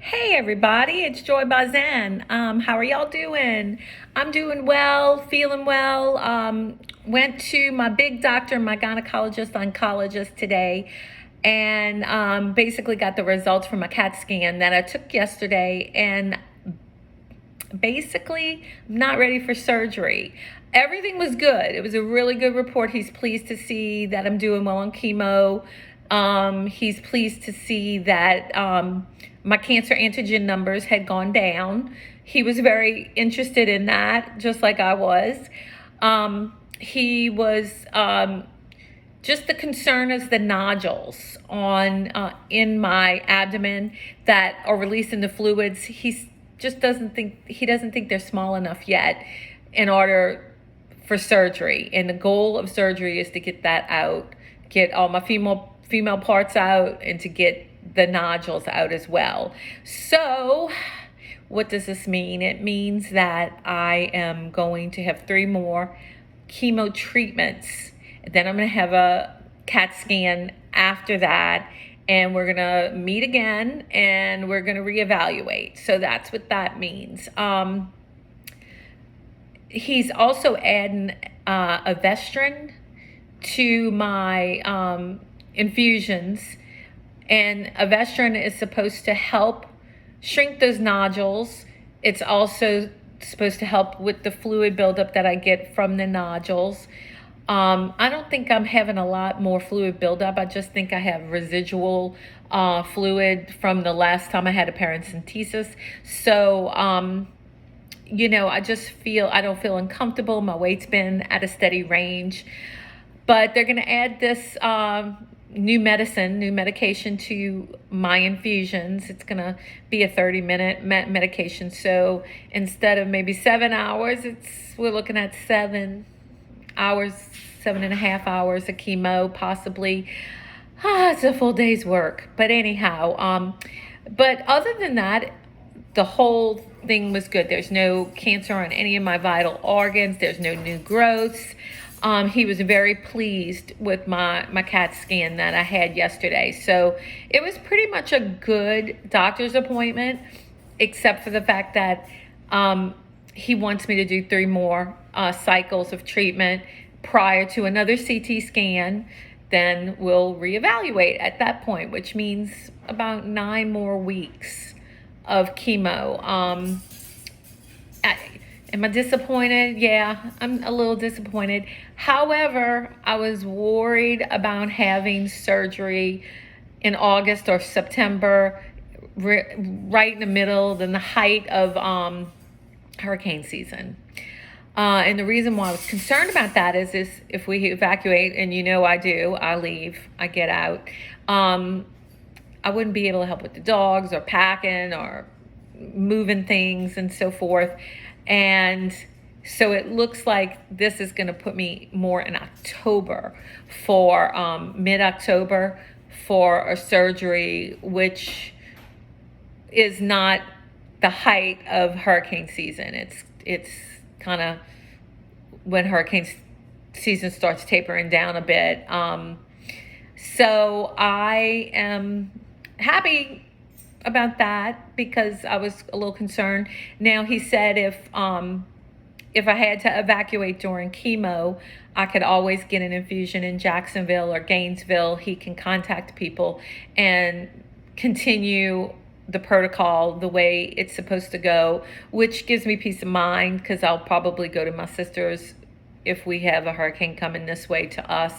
Hey everybody, it's Joy Bazen. How are y'all doing? I'm doing well, feeling well. Went to my big doctor, my gynecologist, oncologist today, and basically got the results from a CAT scan that I took yesterday. And basically, I'm not ready for surgery. Everything was good. It was a really good report. He's pleased to see that I'm doing well on chemo. He's pleased to see that my cancer antigen numbers had gone down. He was very interested in that, just like I was. He was just the concern is the nodules on in my abdomen that are releasing the fluids. He doesn't think they're small enough yet in order for surgery. And the goal of surgery is to get that out, get all my female parts out, and to get the nodules out as well. So what does this mean? It means that I am going to have 3 more chemo treatments. Then I'm going to have a CAT scan after that, and we're going to meet again and we're going to reevaluate. So that's what that means. He's also adding a Vestrin to my infusions, and Ovarian is supposed to help shrink those nodules. It's also supposed to help with the fluid buildup that I get from the nodules. I don't think I'm having a lot more fluid buildup. I just think I have residual fluid from the last time I had a paracentesis. So, I don't feel uncomfortable. My weight's been at a steady range. But they're going to add this new medication to my infusions. It's going to be a 30-minute medication. So instead of maybe 7 hours, we're looking at 7 hours, 7.5 hours of chemo, possibly. It's a full day's work. But anyhow, but other than that, the whole thing was good. There's no cancer on any of my vital organs. There's no new growths. He was very pleased with my CAT scan that I had yesterday. So it was pretty much a good doctor's appointment, except for the fact that he wants me to do 3 more cycles of treatment prior to another CT scan. Then we'll reevaluate at that point, which means about 9 more weeks of chemo. Am I disappointed? Yeah, I'm a little disappointed. However, I was worried about having surgery in August or September, right in the middle, in the height of hurricane season. And the reason why I was concerned about that is if we evacuate, and I do, I leave, I get out, I wouldn't be able to help with the dogs or packing or moving things and so forth. And so it looks like this is going to put me more in October for mid-October for a surgery, which is not the height of hurricane season. It's kind of when hurricane season starts tapering down a bit. So I am happy about that because I was a little concerned. Now he said if I had to evacuate during chemo, I could always get an infusion in Jacksonville or Gainesville. He can contact people and continue the protocol the way it's supposed to go, which gives me peace of mind because I'll probably go to my sister's if we have a hurricane coming this way to us.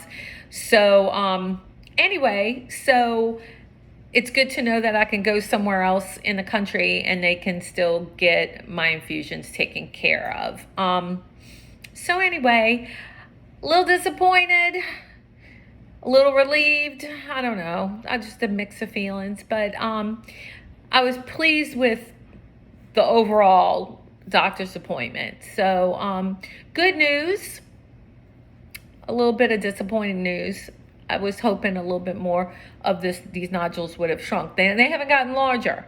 So anyway, so it's good to know that I can go somewhere else in the country and they can still get my infusions taken care of. So anyway, a little disappointed, a little relieved. I don't know. I just a mix of feelings, but I was pleased with the overall doctor's appointment. So good news, a little bit of disappointing news. I was hoping a little bit more of these nodules would have shrunk. They haven't gotten larger,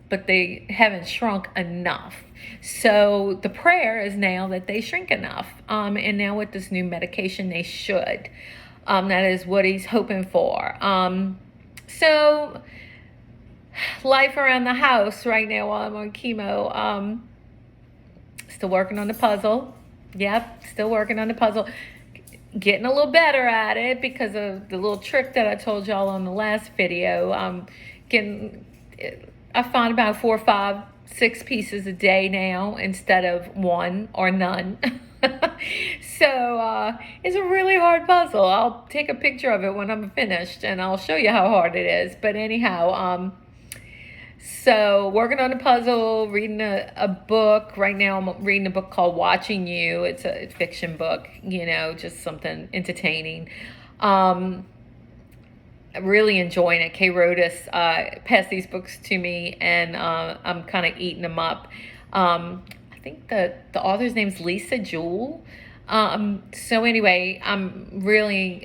but they haven't shrunk enough. So the prayer is now that they shrink enough. And now with this new medication, they should. That is what he's hoping for. So life around the house right now while I'm on chemo. Still working on the puzzle. Yep, still working on the puzzle. Getting a little better at it because of the little trick that I told y'all on the last video. I find about 4, 5, 6 pieces a day now instead of 1 or none. So it's a really hard puzzle. I'll take a picture of it when I'm finished and I'll show you how hard it is. But anyhow, so working on a puzzle, reading a book. Right now I'm reading a book called Watching You. It's a fiction book, just something entertaining. Really enjoying it. Kay Rodas passed these books to me, and I'm kind of eating them up. I think the author's name's Lisa Jewell. So anyway, I'm really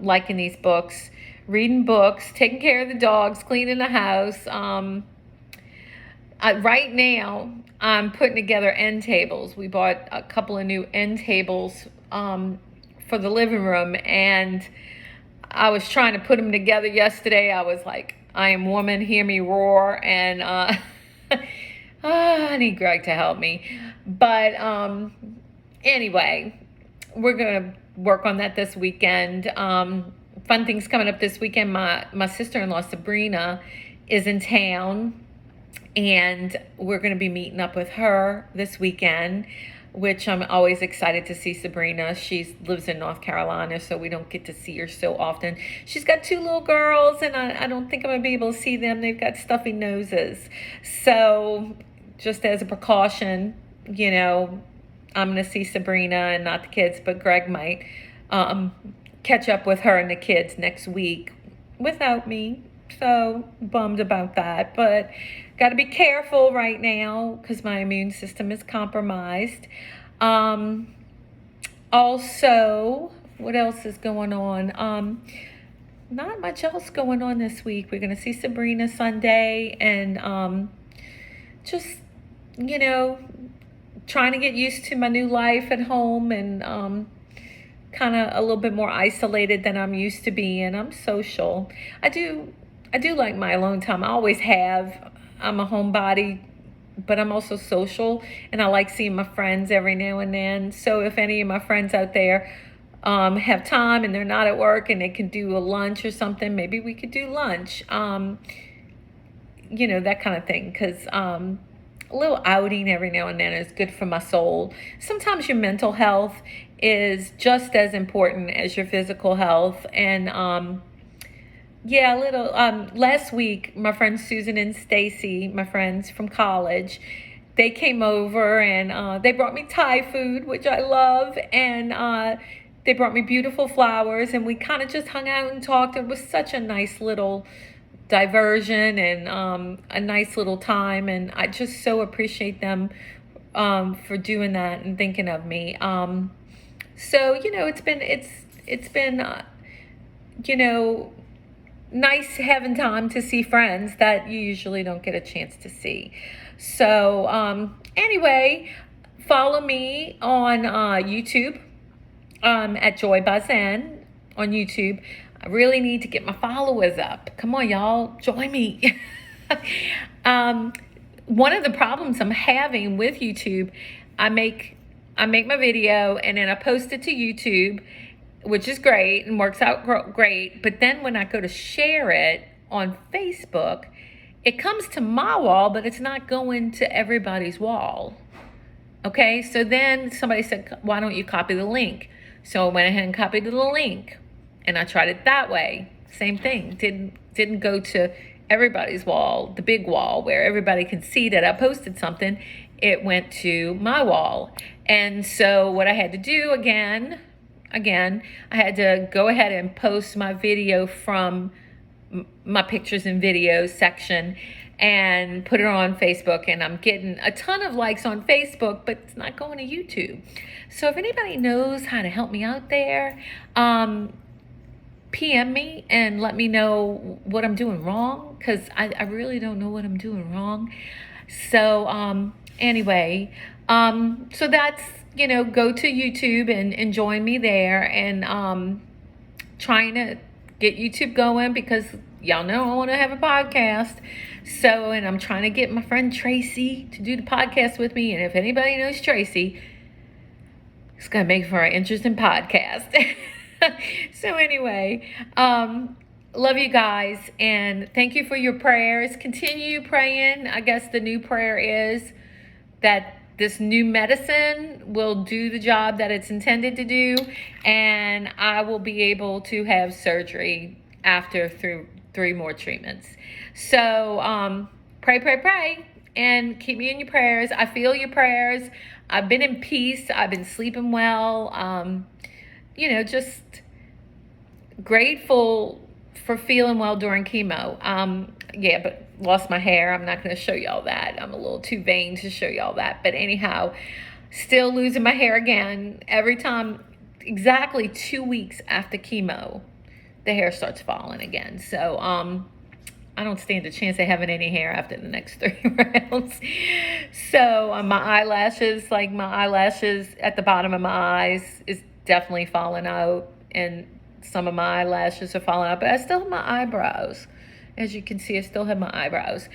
liking these books. Reading books, taking care of the dogs, cleaning the house. Right now, I'm putting together end tables. We bought a couple of new end tables for the living room, and I was trying to put them together yesterday. I was like, I am woman, hear me roar, and I need Greg to help me. But anyway, we're going to work on that this weekend. Fun things coming up this weekend. My sister-in-law, Sabrina, is in town, and we're going to be meeting up with her this weekend, which I'm always excited to see Sabrina. She lives in North Carolina, so we don't get to see her so often. She's got 2 little girls, and I don't think I'm going to be able to see them. They've got stuffy noses. So just as a precaution, I'm going to see Sabrina and not the kids, but Greg might catch up with her and the kids next week without me. So bummed about that, but got to be careful right now because my immune system is compromised. Also, what else is going on? Not much else going on this week. We're going to see Sabrina Sunday, and just, trying to get used to my new life at home, and kind of a little bit more isolated than I'm used to being. I'm social. I do like my alone time. I always have. I'm a homebody, but I'm also social, and I like seeing my friends every now and then. So if any of my friends out there have time and they're not at work and they can do a lunch or something, maybe we could do lunch. That kind of thing, because a little outing every now and then is good for my soul. Sometimes your mental health is just as important as your physical health, and last week, my friends Susan and Stacy, my friends from college, they came over, and they brought me Thai food, which I love, and they brought me beautiful flowers, and we kind of just hung out and talked. It was such a nice little diversion, and a nice little time, and I just so appreciate them for doing that and thinking of me. So it's been nice having time to see friends that you usually don't get a chance to see. So anyway, follow me on YouTube at Joy by Zen on YouTube. I really need to get my followers up. Come on, y'all, join me. One of the problems I'm having with YouTube, I make my video and then I post it to YouTube, which is great and works out great. But then when I go to share it on Facebook, it comes to my wall, but it's not going to everybody's wall. Okay, so then somebody said, why don't you copy the link? So I went ahead and copied the link, and I tried it that way. Same thing, didn't go to everybody's wall, the big wall where everybody can see that I posted something. It went to my wall. And so what I had to do again, I had to go ahead and post my video from my pictures and videos section and put it on Facebook, and I'm getting a ton of likes on Facebook, but it's not going to YouTube. So if anybody knows how to help me out there, PM me and let me know what I'm doing wrong, because I really don't know what I'm doing wrong. So anyway, so that's, go to YouTube and join me there, and trying to get YouTube going, because y'all know I want to have a podcast. So, and I'm trying to get my friend Tracy to do the podcast with me. And if anybody knows Tracy, it's going to make for an interesting podcast. So anyway, love you guys, and thank you for your prayers. Continue praying. I guess the new prayer is that this new medicine will do the job that it's intended to do, and I will be able to have surgery after three more treatments. So pray, and keep me in your prayers. I feel your prayers. I've been in peace. I've been sleeping well. Just grateful for feeling well during chemo. Yeah, but lost my hair. I'm not going to show y'all that. I'm a little too vain to show y'all that. But anyhow, still losing my hair again. Every time, exactly 2 weeks after chemo, the hair starts falling again. So, I don't stand a chance of having any hair after the next 3 rounds. So my eyelashes at the bottom of my eyes is definitely falling out, and some of my eyelashes are falling out, but I still have my eyebrows. As you can see, I still have my eyebrows.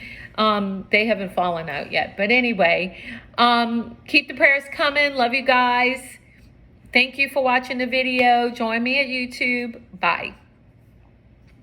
They haven't fallen out yet. But anyway, keep the prayers coming. Love you guys. Thank you for watching the video. Join me at YouTube. Bye.